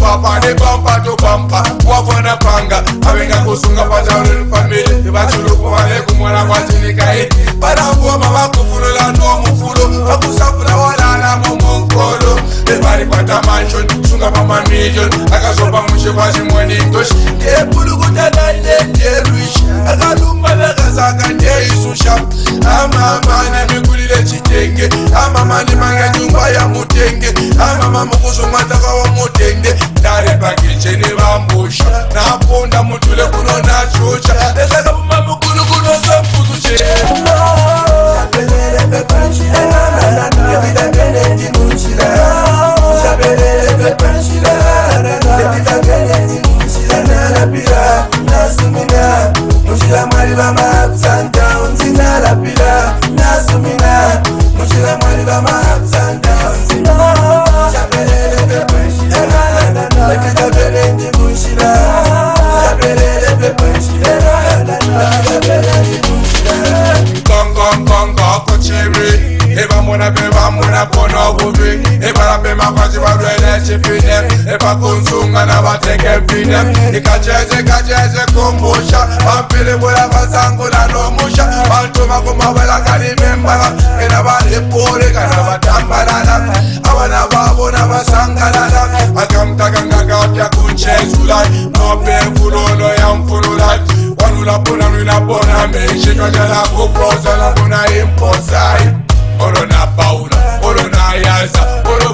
Papa de bumper to bumper, wafona panga, abenga kusunga pajauri family, ibachuluku wale kumwana kwa chini kaiti, barafuwa mama kufulula no mufulo, akusafuna walala mumunkolo, ebari kwa mansion, sunga mama million, akasopa mwishe kwa shimweni ntoshi, epulu kutana ine ruish, akalumba nakazaka ne isusha, amama ne mikulile chitenge, amama ni manga nyumba ya mutenge, amama mukusumata wa mutenge, Dare pakiche ni bambusha Naponda mutule kuno na chucha Nesaka mama kuno kuno samputu che Shabelele pepanchila Lepita bene di munchila Shabelele pepanchila Lepita bene di munchila Nalapila, nasumina Munchila mariba ma ups and downs Nalapila, nasumina Munchila mariba ma ups and downs Shabelele pepanchila Lepita bene di munchila Shabelele pepanchila Lepita bene di munchila Kongo kochiri Eba muna pono bubi Eba rape makwaji barwele chipinem Eba kunsunga na bateke pinem Ikacheze kumbusha Pampili mula basangu na nomusha Bantuma kumawela karimembala Ina balipuri kana batambalala Awana babu na basangalala Akamtaka ngakapya kunchezulai Nope mfulolo ya mfululai Wanula puna nuna pona Meshika jala kupoza na puna imposai Oro na paula, oro na yaza, oro